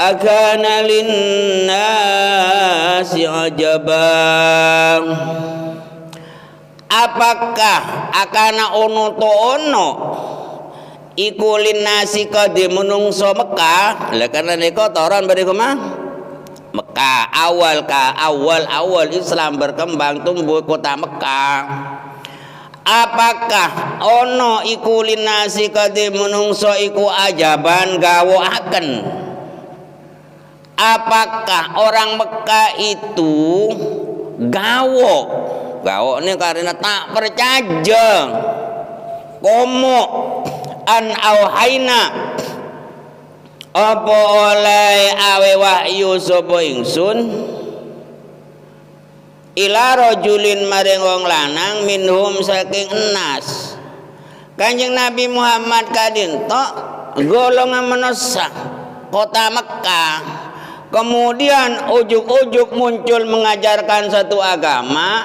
akana linnasi ajabang, apakah akana ono to ono iku linnasi kadi menungso Mekah. Lah karena niku toron bariku mah Mekah awal Islam berkembang tumbuh kota Mekah. Apakah ono iku linnasi kadi menungso iku ajaban gawoaken, apakah orang Mekah itu gawo ini karena tak percaya komo an auhaina apa oleh awe wahyu sapa ingsun ila rajulin maring wong lanang minhum saking enas. Kanjeng Nabi Muhammad kadinto golongan manusia kota Mekah, kemudian ujuk-ujuk muncul mengajarkan satu agama.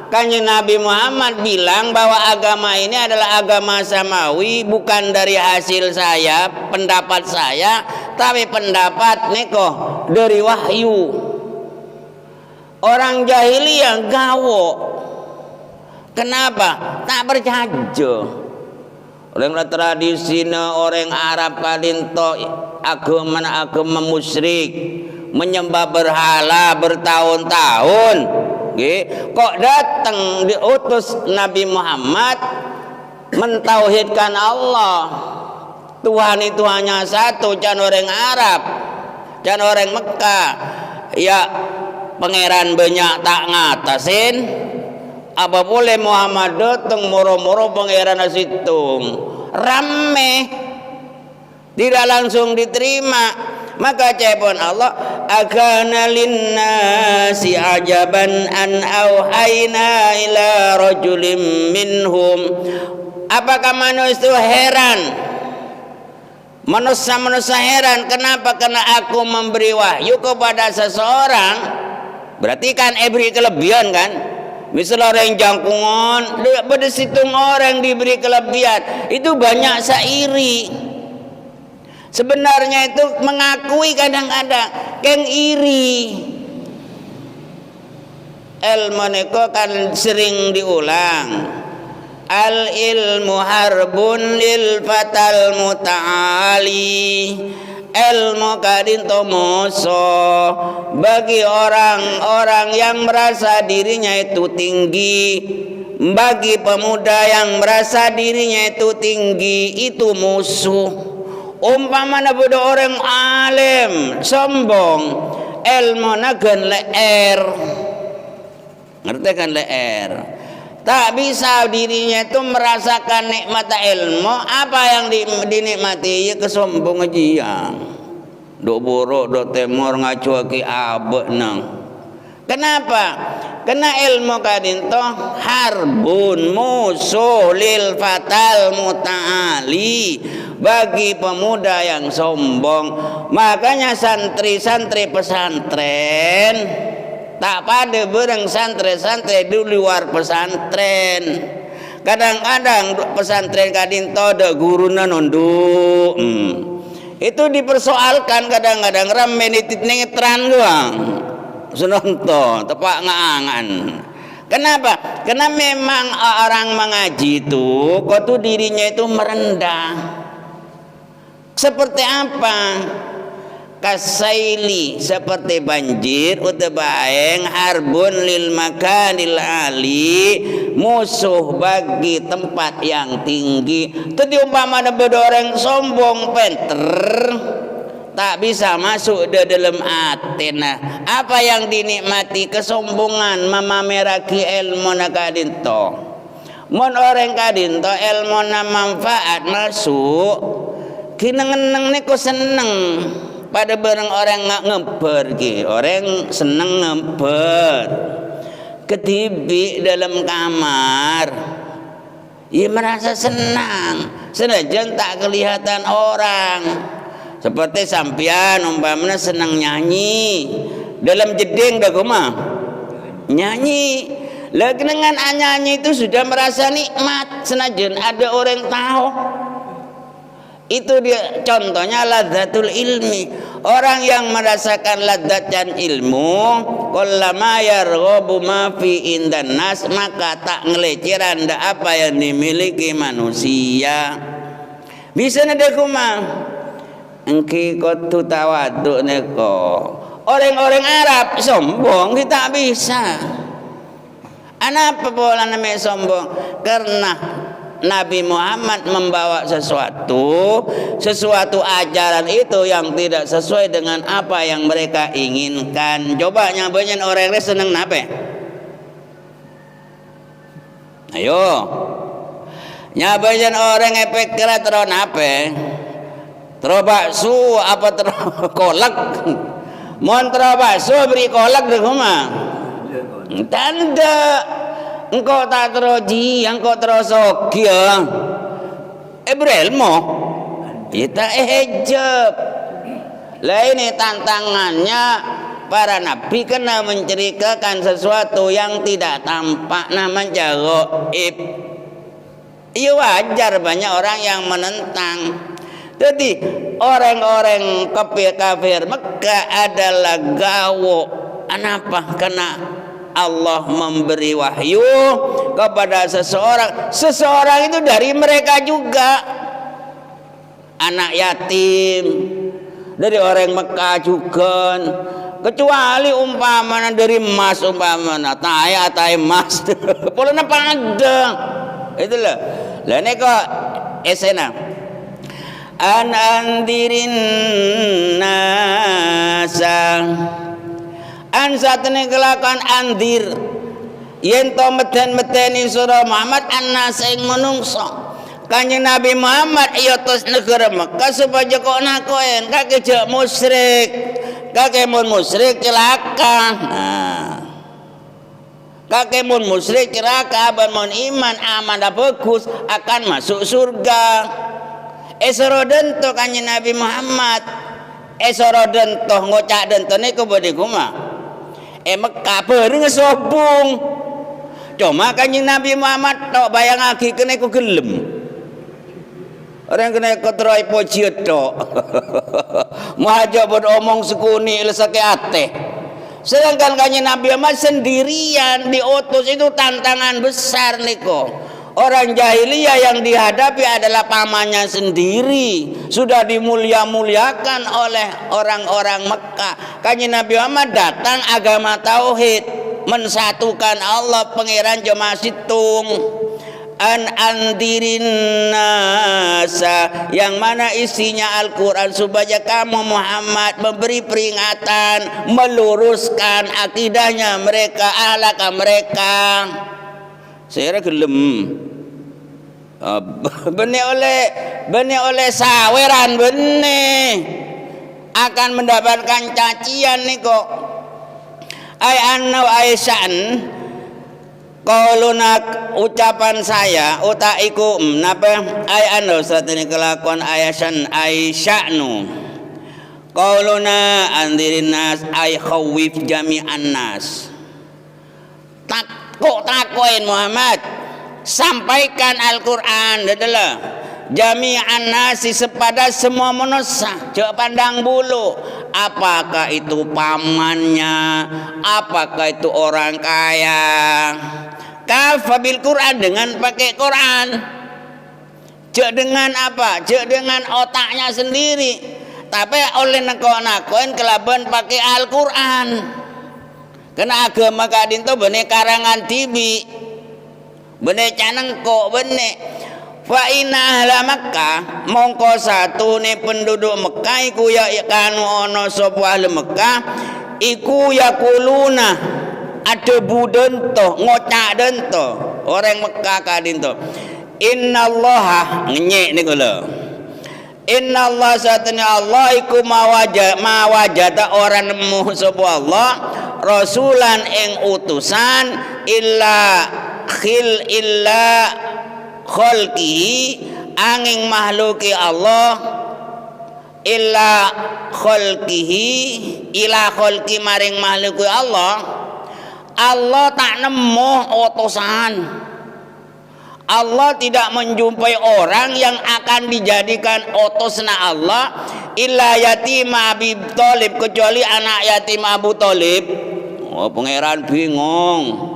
Kanjeng Nabi Muhammad bilang bahwa agama ini adalah agama samawi, bukan dari hasil saya, pendapat saya, tapi pendapat neko dari wahyu. Orang jahiliyah gawo. Kenapa? Tak percaya. Orang tradisi orang Arab kadinto agama musyrik, menyembah berhala bertahun-tahun. Kok datang diutus Nabi Muhammad mentauhidkan Allah. Tuhan itu hanya satu, jangan orang Arab, jangan orang Mekah. Ya pangeran banyak tak ngatasin. Apa boleh Muhammad datang moro-moro pangeran asitung rame, tidak langsung diterima. Maka cepon Allah, akana linnasi ajaban an auhayna ila rajulim minhum. Apakah manusia heran? Manusia heran. Kenapa? Karena aku memberi wahyu kepada seseorang. Berarti kan beri kelebihan kan? Misal orang jangkungan, pada situng orang diberi kelebihan, itu banyak sairi. Sebenarnya itu mengakui kadang-kadang keng iri. Ilmu neko kan sering diulang. Al ilmu harbun lil fatal muta'ali. Ilmu kadinto musuh bagi orang-orang yang merasa dirinya itu tinggi. Bagi pemuda yang merasa dirinya itu tinggi, itu musuh. Umpamana bodo orang alim sombong, ilmu nagen leer, ngerti kan leer? Tak bisa dirinya itu merasakan nikmat ilmu. Apa yang dinikmati? Ya kesombongan aja. Dok buruk, dok temor ngacuaki abek nang. Kenapa? Karena ilmu kadinto harbun musuh lil fatal muta'ali, bagi pemuda yang sombong. Makanya santri-santri pesantren tak pada bereng santri-santri di luar pesantren. Kadang-kadang pesantren kadinto ada guruna nunduk. Itu dipersoalkan kadang-kadang rame nititngetran doang. Senonton tepak ngangan. Kenapa? Karena memang orang mengaji itu kok tuh dirinya itu merendah. Seperti apa? Kasaili, seperti banjir utabaeng harbun lil makanil ali, musuh bagi tempat yang tinggi. Tadi umpama ada orang sombong penter tak bisa masuk di dalam atena. Apa yang dinikmati? Kesombongan, memameraki ilmu na kadinto. Mon orang kadinto ilmu na manfaat masuk, kinengeneng niko seneng. Pada bareng orang nggak ngeber, orang seneng ngeber. Ketibi dalam kamar, ia merasa senang. Senajan tak kelihatan orang. Seperti sampian umpamanya senang nyanyi dalam jeding dah kumah nyanyi. Lagi dengan nyanyi itu sudah merasa nikmat. Senajan ada orang tahu Itu dia contohnya ladzatul ilmi. Orang yang merasakan ladzat ilmu, kullama yarghabu ma fi indan nas, maka tak ngeleceran apa yang dimiliki manusia. Bisa nade kumah engki kotu tawaduk neko. Orang-orang Arab sombong kita bisa. Kenapa bola namanya sombong? Karena Nabi Muhammad membawa sesuatu ajaran itu yang tidak sesuai dengan apa yang mereka inginkan. Coba nyabain orang yang seneng nape? Ayo, nyabain orang yang pikir terus nape? Terus bakso apa terus kolak? Mohon terus bakso beri kolak di rumah. Tanda. Engkau tak teroji, engkau terosokya. Berilmu, kita hijab. Lah ini tantangannya para nabi kena menceritakan sesuatu yang tidak tampak, namanya gaib. Iya wajar banyak orang yang menentang. Jadi orang-orang kafir Mekah adalah gawo. Kenapa? Karena Allah memberi wahyu kepada seseorang itu dari mereka juga, anak yatim dari orang Mekah juga, kecuali umpamanya dari emas, umpamanya tai emas boleh apa ada itulah. Lah ini kok esena andirin nasa an satene kelakuan andir yen to meden-medeni surah Muhammad annas ing menungso. Kanjeng Nabi Muhammad ya tos negara Mekah supaya kok nakoen kake jak musyrik, kake mun musyrik celaka. Kake mun musyrik celaka, ban mun iman aman dah bagus akan masuk surga. Esoroden to kanjeng Nabi Muhammad, esoroden to ngocak den to niku bodhe kumaha. Mekah bareng sobung. Cuma kanjeng Nabi Muhammad tok bayang lagi kene ku gelem. Orang kena kotroi pojiot tok. Muhajab omong sekuni lesake ate. Sedangkan kanjeng Nabi Muhammad sendirian diutus, itu tantangan besar niko. Orang jahiliyah yang dihadapi adalah pamannya sendiri, sudah dimulia-muliakan oleh orang-orang Mekah. Kanjeng Nabi Muhammad datang agama tauhid, mensatukan Allah pangeran jemaah situng. Andirin nasa, yang mana isinya Al-Quran, supaya kamu Muhammad memberi peringatan, meluruskan akidahnya mereka, alaka mereka. Saya gelem benih oleh saweran benih akan mendapatkan cacian nih kok. Aisya'an qaulunak, ucapan saya utaiku napa saat ini kelakuan Aisya'nu qauluna andirin nas ay khawif jami'an nas. Takoin Muhammad, sampaikan Al-Quran adalah jami'an nasi, sepada semua manusia. Jangan pandang bulu apakah itu pamannya, apakah itu orang kaya. Kafabil Quran, dengan pakai Quran. Jangan dengan apa? Jangan dengan otaknya sendiri, tapi oleh nakoin kelaban pakai Al-Quran. Karena agama kadin to bene karangan tibi, bene canengko, bene fa inna ahla Makkah, mongko satune penduduk Mekah iku ya kanu ana sapa ahli Mekah iku yakuluna ada budento ngocak dento orang Mekah kadin to innallaha ngenyek niku lho. Innallaha satune Allah iku mawajada orang nemu sapa Allah rasulan ing utusan illa khalqihi angin makhluki Allah, illa khalqihi ila khalqi maring makhluki Allah. Allah tak nemu utusan, Allah tidak menjumpai orang yang akan dijadikan utusan Allah illa yatim Abi Thalib, kecuali anak yatim Abu Thalib. Oh, pangeran bingung.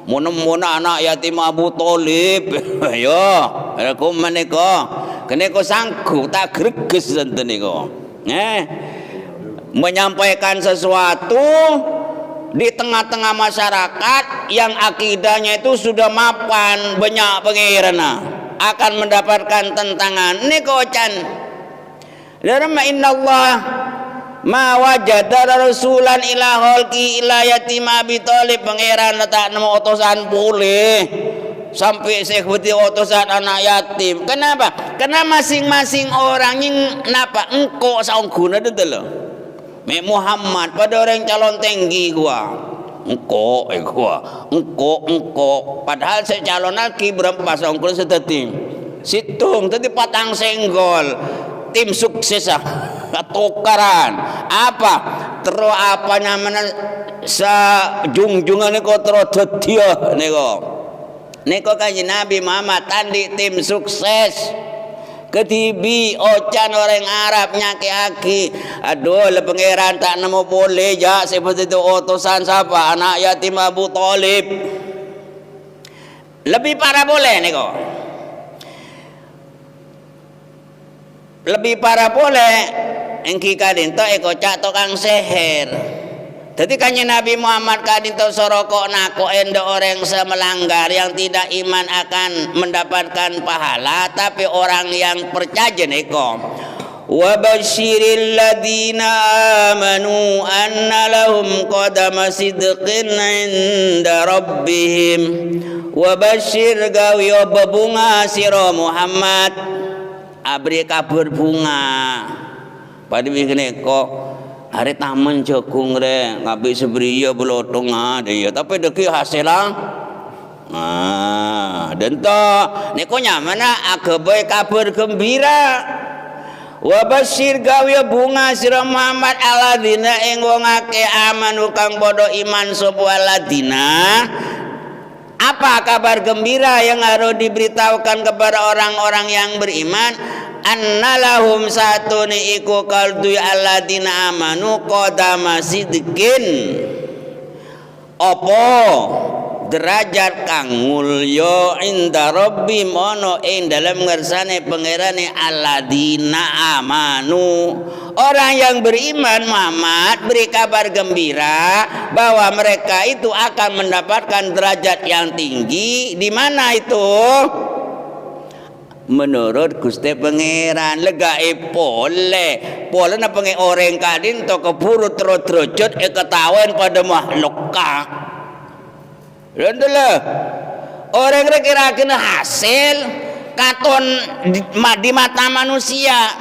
Mun-mun anak yatim Abu Thalib. Yo, aku menika. Kene kok sanggup tak greges enten niku. Menyampaikan sesuatu di tengah-tengah masyarakat yang akidahnya itu sudah mapan banyak pangeran akan mendapatkan tentangan. Ini kocan. Darma innallah ma wajada rasulan ila khalqi ila yatim Abi Thalib, pangeran tak nemu utusan boleh sampai seperti utusan anak yatim. Kenapa? Karena masing-masing orang yang napa engkau saungguna itu loh. Muhammad pada orang calon tinggi gua engkau padahal saya calon lagi berapa saungkul setetim situng tadi patang senggol tim sukses tukaran apa terus apa namanya sa jungjungan niko terus dedia niko kanjeng Nabi Muhammad tandi tim sukses ketibi ocan orang Arab nyaki-aki. Aduh, le pangeran tak nemu boleh ya seperti itu utusan siapa? Anak yatim Abu Thalib. Lebih parah boleh nih kok. Lebih parah boleh engki kadin to eko cak tukang seher. Jadi kanjeng Nabi Muhammad kadin to soroko nako endo orang semelanggar yang tidak iman akan mendapatkan pahala, tapi orang yang percaya neko. Wa basyiril ladina amanu anna lahum qadama sidqin inda rabbihim. Wa basyir gawi bebunga sira Muhammad abri kabur bunga. Pada begini kok hari taman jagung re ngabi seberia belotong ada ya tapi deki hasilang dan to niko nyamana agabai kabar gembira wa basyir gawe bunga sira Muhammad aladina ing wong akeh amanu kang padha iman sapa aladina. Apa kabar gembira yang harus diberitahukan kepada orang-orang yang beriman? Annalahum satuni iku kaldu alladina amanu qadama sidqin. Apa derajat kang mulya inda rabbi mono ing dalam ngersane pangerane alladina amanu. Orang yang beriman Muhammad beri kabar gembira bahwa mereka itu akan mendapatkan derajat yang tinggi. Di mana itu? Menurut Gusti Pangeran lega pole na pengen orang kadin to keburu terus ketahuan pada makhluk kah. Rendelah orang kira kena hasil katon di mata manusia.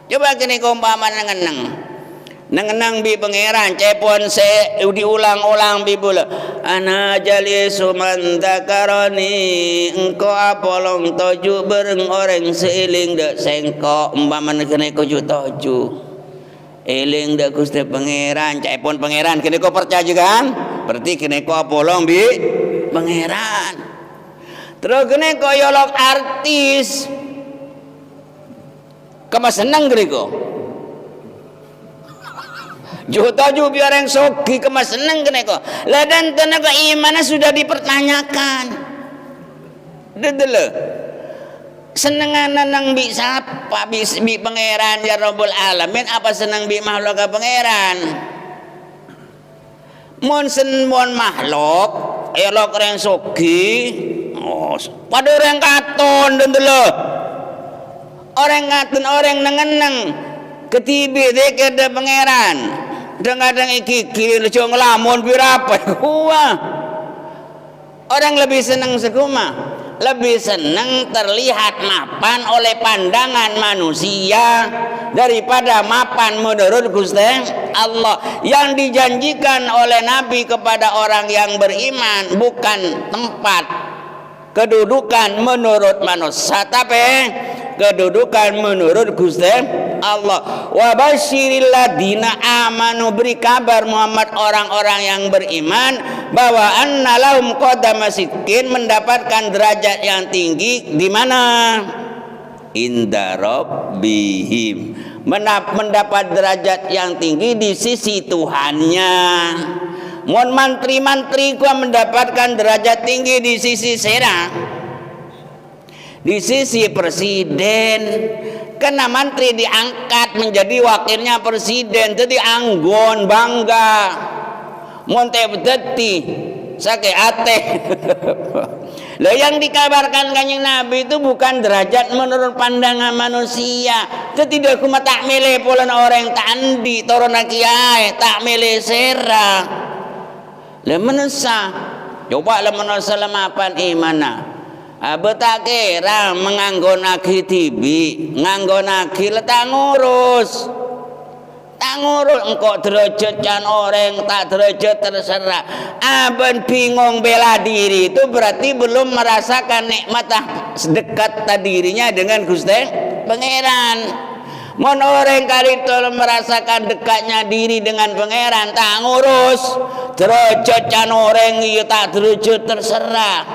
Coba kini kumpaman nengenang bi pangeran cepon se diulang-ulang bi bula ana jalisu man dzakarani engko apolong toju bareng orang seiling dak sengkok umpamane kene kuju toju eling dak Gusti Pangeran cepon pangeran kene kok percaya kan berarti kene kok apolong bi pangeran terus kene kok yolok artis kemas seneng greko juta biar yang sogi kemas seneng greko ladan tenaga imannya sudah dipertanyakan dedele senengan nang bi sapa bi pangeran ya Rabbul Alamin apa seneng bi makhluk pangeran mon makhluk elok orang sogi pada orang katon dedele orang ngatun orang nengeneng ketibi dek ada pangeran kadang-kadang iki lucu ngelamun birapa orang lebih senang sekuma lebih senang terlihat mapan oleh pandangan manusia daripada mapan menurut Gusti Allah. Yang dijanjikan oleh Nabi kepada orang yang beriman bukan tempat kedudukan menurut manusia, tapi kedudukan menurut Gusti Allah. Wa basyiril ladina amanu, beri kabar Muhammad orang-orang yang beriman bahwa anna lahum qadama sidqin, mendapatkan derajat yang tinggi di mana? Inda rabbihim, mendapat derajat yang tinggi di sisi Tuhannya. Mun mantri-mantri gua mendapatkan derajat tinggi di sisi serang, di sisi presiden. Karena mantri diangkat menjadi wakilnya presiden, jadi anggon bangga. Mun teh beteti sake ate. Loh, yang dikabarkan Kanjeng Nabi itu bukan derajat menurut pandangan manusia. Tidak kuma tak milih polan orang tandi toron kiai tak milih sera. Lah menesa. Coba lah menesa lemapan imana. Betak kira menganggonaki tibi, nganggonaki letak ngurus. Tak ngurus engkau derajat can orang, tak derajat terserah. Aben bingung bela diri itu berarti belum merasakan nikmat dekat dirinya dengan Gusti Pangeran. Mon orang kali itu merasakan dekatnya diri dengan Pangeran, tak ngurus derajat can orang, iya tak derajat terserah.